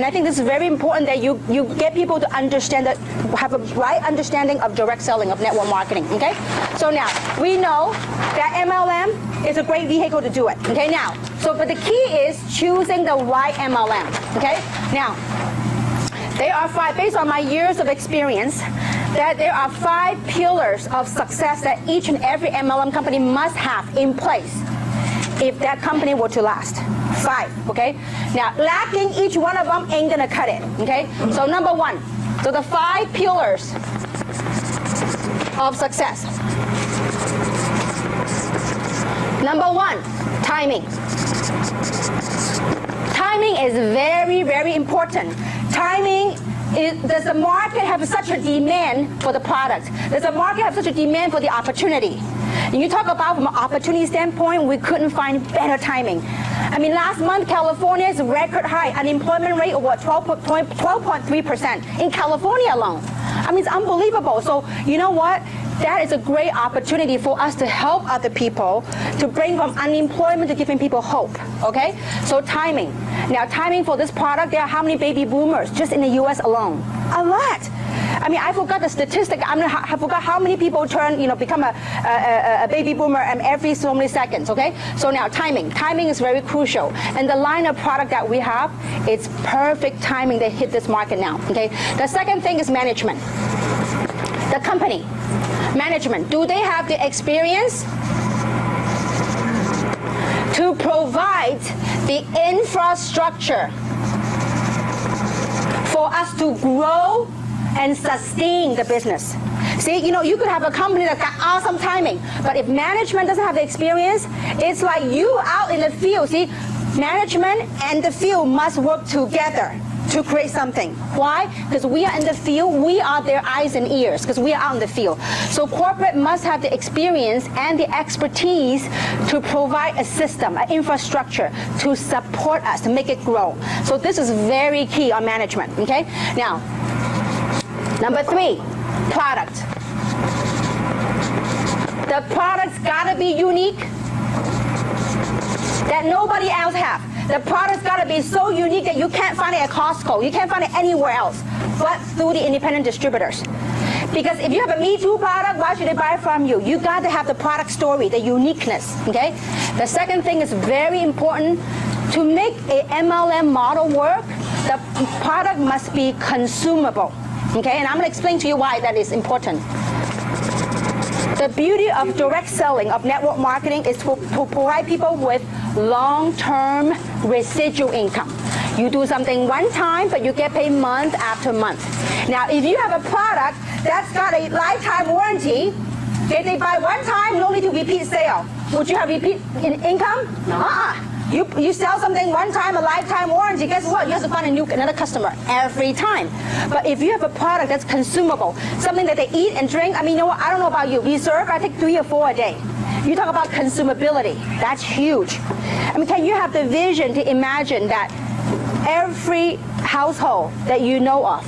And I think this is very important that you get people to understand that, have a right understanding of direct selling, of network marketing, okay? So now, we know that MLM is a great vehicle to do it, okay? Now, but the key is choosing the right MLM, okay? Now, there are 5, based on my years of experience, that there are 5 pillars of success that each and every MLM company must have in place if that company were to last. 5, okay? Now, lacking each one of them ain't gonna cut it, okay? So number 1, so the 5 pillars of success. Number 1, timing. Timing is very, very important. Timing does the market have such a demand for the product? Does the market have such a demand for the opportunity? And you talk about from an opportunity standpoint, we couldn't find better timing. I mean, last month, California's record high unemployment rate of what, 12.3% in California alone. I mean, it's unbelievable. So you know what? That is a great opportunity for us to help other people, to bring from unemployment to giving people hope, okay? So timing. Now, timing for this product, there are how many baby boomers just in the U.S. alone? A lot. I mean, I forgot the statistic. I forgot how many people become a baby boomer every so many seconds, okay? So now, timing. Timing is very crucial. And the line of product that we have, it's perfect timing to hit this market now, okay? The second thing is management. The company. Management, do they have the experience to provide the infrastructure for us to grow and sustain the business? See, you could have a company that got awesome timing, but if management doesn't have the experience, it's like you out in the field. See, management and the field must work together to create something. Why? Because we are in the field, we are their eyes and ears, because we are out in the field. So corporate must have the experience and the expertise to provide a system, an infrastructure to support us, to make it grow. So this is very key on management, okay? Now, number 3, product. The product's gotta be unique that nobody else have. The product's got to be so unique that you can't find it at Costco. You can't find it anywhere else but through the independent distributors. Because if you have a Me Too product, why should they buy from you? You got to have the product story, the uniqueness, okay? The second thing is very important. To make a MLM model work, the product must be consumable, okay? And I'm going to explain to you why that is important. The beauty of direct selling, of network marketing, is to provide people with long-term residual income. You do something one time, but you get paid month after month. Now, if you have a product that's got a lifetime warranty, if they buy one time, no need to repeat sale. Would you have repeat income? No. You sell something one time, a lifetime warranty, guess what? You have to find another customer every time. But if you have a product that's consumable, something that they eat and drink, I mean, I don't know about you. Reserve, I take 3 or 4 a day. You talk about consumability. That's huge. I mean, can you have the vision to imagine that every household that you know of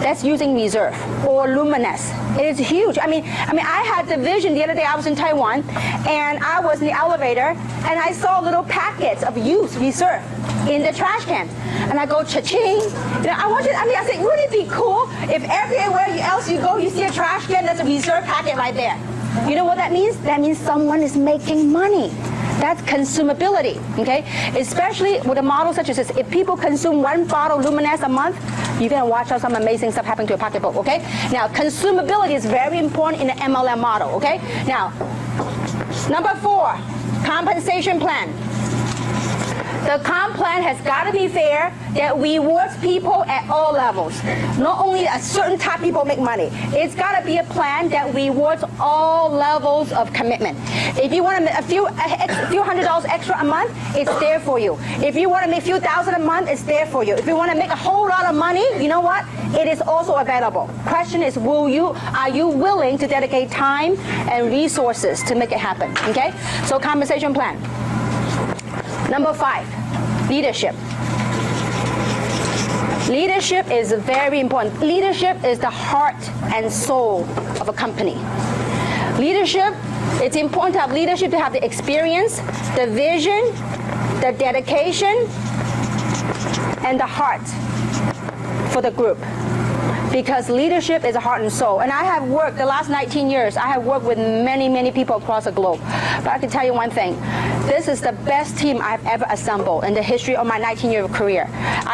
that's using Reserve or Luminous, it is huge. I mean, I had the vision the other day. I was in Taiwan, and I was in the elevator, and I saw little packets of used Reserve in the trash can, and I go cha-ching. I said, wouldn't it be cool if everywhere else you go, you see a trash can, there's a Reserve packet right there? You know what that means? That means someone is making money. That's consumability, okay? Especially with a model such as this. If people consume 1 bottle Luminous a month, you're going to watch out some amazing stuff happen to your pocketbook, okay? Now, consumability is very important in the MLM model, okay? Now, number 4, compensation plan. The comp plan has got to be fair, that rewards people at all levels. Not only a certain type of people make money. It's got to be a plan that rewards all levels of commitment. If you want to make a few $100s extra a month, it's there for you. If you want to make a few thousand a month, it's there for you. If you want to make a whole lot of money, you know what? It is also available. Question is, are you willing to dedicate time and resources to make it happen? Okay? So compensation plan. Number 5, leadership. Leadership is very important. Leadership is the heart and soul of a company. Leadership, it's important to have leadership, to have the experience, the vision, the dedication, and the heart for the group. Because leadership is a heart and soul. And I have worked, the last 19 years, I have worked with many, many people across the globe. But I can tell you one thing. This is the best team I've ever assembled in the history of my 19-year career.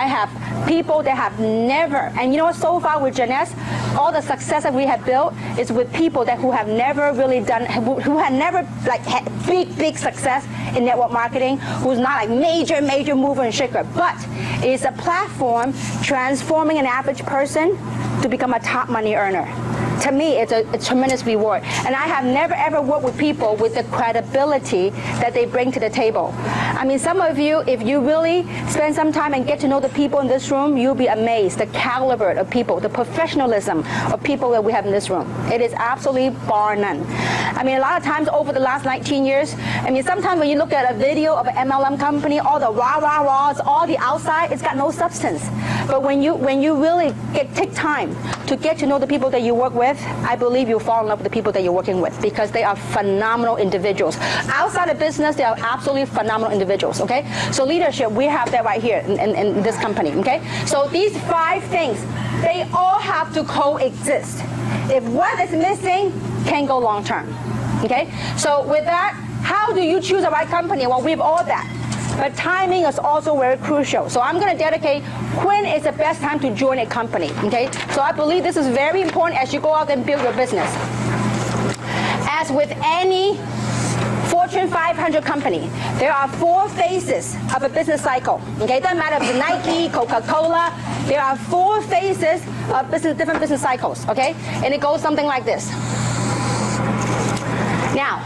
I have people that have never, and you know what, so far with Janess, all the success that we have built is with people who have never really done, who had never like had big success in network marketing, who's not like major mover and shaker, but it's a platform transforming an average person to become a top money earner. To me, it's a tremendous reward. And I have never ever worked with people with the credibility that they bring to the table. I mean, some of you, if you really spend some time and get to know the people in this room, you'll be amazed the caliber of people, the professionalism of people that we have in this room. It is absolutely bar none. I mean, a lot of times over the last 19 years, I mean, sometimes when you look at a video of an MLM company, all the rah-rah-rahs, all the outside, it's got no substance. But when you really take time to get to know the people that you work with, I believe you'll fall in love with the people that you're working with because they are phenomenal individuals. Outside of business, they are absolutely phenomenal individuals, okay? So leadership, we have that right here in this company, okay? So these 5 things, they all have to coexist. If one is missing, can't go long term, okay? So with that, how do you choose the right company? Well, we have all that. But timing is also very crucial. So I'm going to dedicate when is the best time to join a company, okay? So I believe this is very important as you go out and build your business. As with any Fortune 500 company, there are 4 phases of a business cycle, okay? It doesn't matter if it's Nike, Coca-Cola, there are 4 phases of different business cycles, okay? And it goes something like this. Now,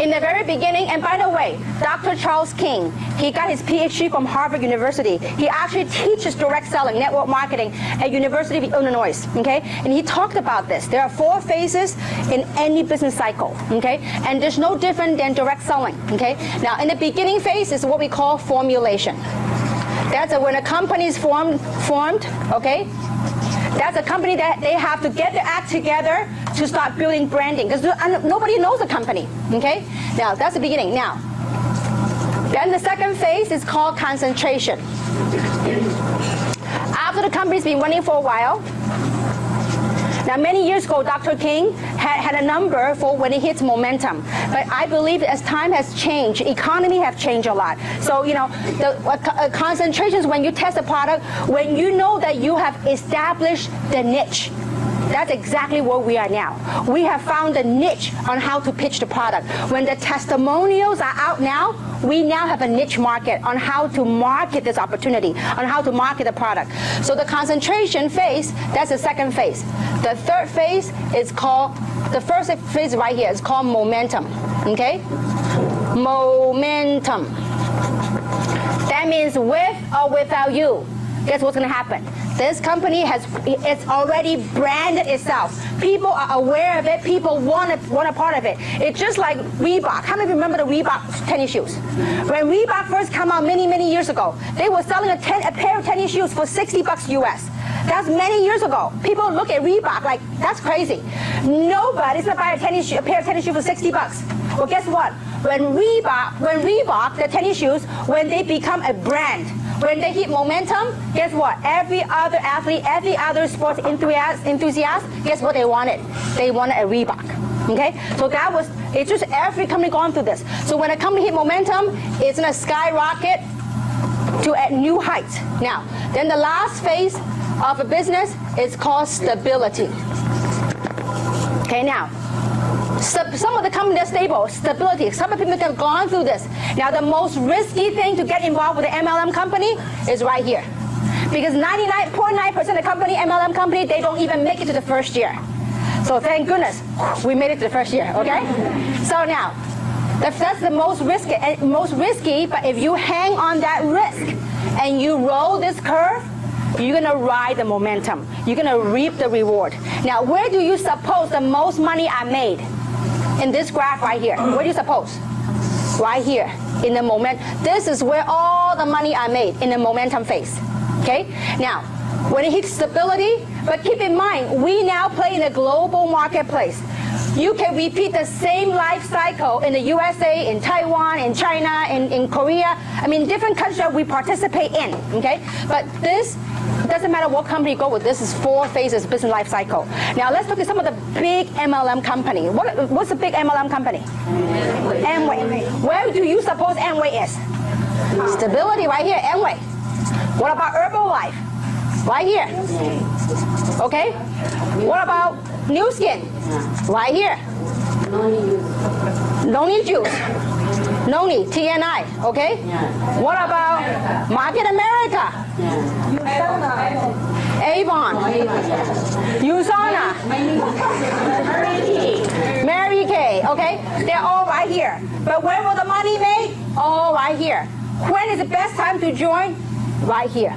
in the very beginning, and by the way, Dr. Charles King, he got his PhD from Harvard University. He actually teaches direct selling, network marketing at University of Illinois, okay? And he talked about this. There are 4 phases in any business cycle, okay? And there's no different than direct selling, okay? Now, in the beginning phase is what we call formulation. That's when a company is formed, okay? That's a company that they have to get their act together to start building branding because nobody knows the company, okay? Now, that's the beginning. Now, then the second phase is called concentration. After the company's been running for a while, now many years ago, Dr. King had a number for when it hits momentum. But I believe as time has changed, economy have changed a lot. So, you know, the concentration is when you test a product, when you know that you have established the niche. That's exactly where we are now. We have found a niche on how to pitch the product. When the testimonials are out now, we now have a niche market on how to market this opportunity, on how to market the product. So the concentration phase, that's the second phase. The third phase is called, the first phase right here is called momentum, okay? Momentum. That means with or without you. Guess what's going to happen? This company it's already branded itself. People are aware of it. People want a part of it. It's just like Reebok. How many remember the Reebok tennis shoes? When Reebok first came out many years ago, they were selling a pair of tennis shoes for $60 US. That's many years ago. People look at Reebok like, that's crazy. Nobody's going to buy a pair of tennis shoes for $60. Well, guess what? When Reebok, the tennis shoes, when they become a brand, when they hit momentum, guess what? Every other athlete, every other sports enthusiast, guess what they wanted? They wanted a Reebok. Okay? So it's just every company going through this. So when a company hit momentum, it's going to skyrocket to a new height. Now, then the last phase of a business is called stability. Okay, now, some of the companies are stable, stability. Some of the people have gone through this. Now, the most risky thing to get involved with an MLM company is right here. Because 99.9% of the company, MLM company, they don't even make it to the first year. So thank goodness we made it to the first year, okay? So now, that's the most risky, but if you hang on that risk and you roll this curve, you're going to ride the momentum. You're going to reap the reward. Now, where do you suppose the most money are made? In this graph right here. Where do you suppose? Right here, in the moment. This is where all the money are made, in the momentum phase. Okay? Now, when it hits stability, but keep in mind, we now play in a global marketplace. You can repeat the same life cycle in the USA, in Taiwan, in China, in Korea. I mean, different countries that we participate in, okay? But this doesn't matter what company you go with. This is 4 phases business life cycle. Now, let's look at some of the big MLM company. What's a big MLM company? Amway. Where do you suppose Amway is? Stability right here, Amway. What about Herbalife? Right here. Okay? What about New Skin? Right here. No need juice. No need, TNI, okay? What about Market America? Avon. USANA. Mary Kay, okay? They're all right here. But when will the money made? All right here. When is the best time to join? Right here.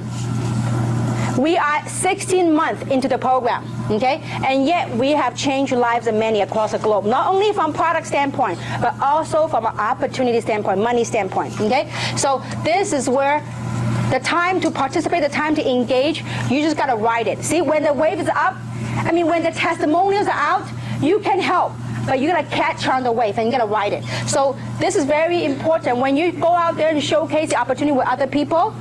We are 16 months into the program, okay? And yet we have changed lives of many across the globe, not only from product standpoint, but also from an opportunity standpoint, money standpoint, okay? So this is where the time to participate, the time to engage, you just gotta ride it. See, when the wave is up, I mean, when the testimonials are out, you can help, but you gotta catch on the wave and you gotta ride it. So this is very important. When you go out there and showcase the opportunity with other people,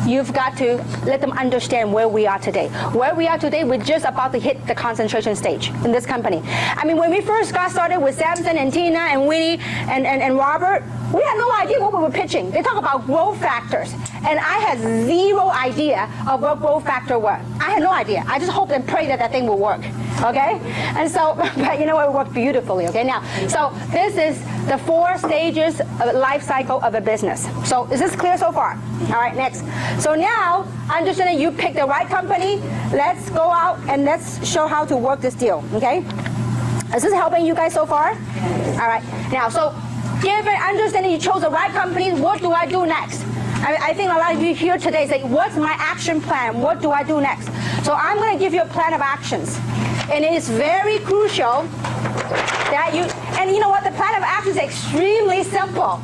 you've got to let them understand where we are today. Where we are today, we're just about to hit the concentration stage in this company. I mean, when we first got started with Samson and Tina and Winnie and Robert, we had no idea what we were pitching. They talk about growth factors. And I had zero idea of what growth factor were. I had no idea. I just hoped and prayed that that thing will work. Okay? And so, but you know what, it worked beautifully. Okay, now, so this is the 4 stages of life cycle of a business. So is this clear so far? All right, next. So now, understanding you picked the right company, let's go out and let's show how to work this deal. Okay? Is this helping you guys so far? All right. Now, so given understanding you chose the right company, what do I do next? I think a lot of you here today say, what's my action plan? What do I do next? So I'm going to give you a plan of actions. And it is very crucial that you know what? The plan of action is extremely simple.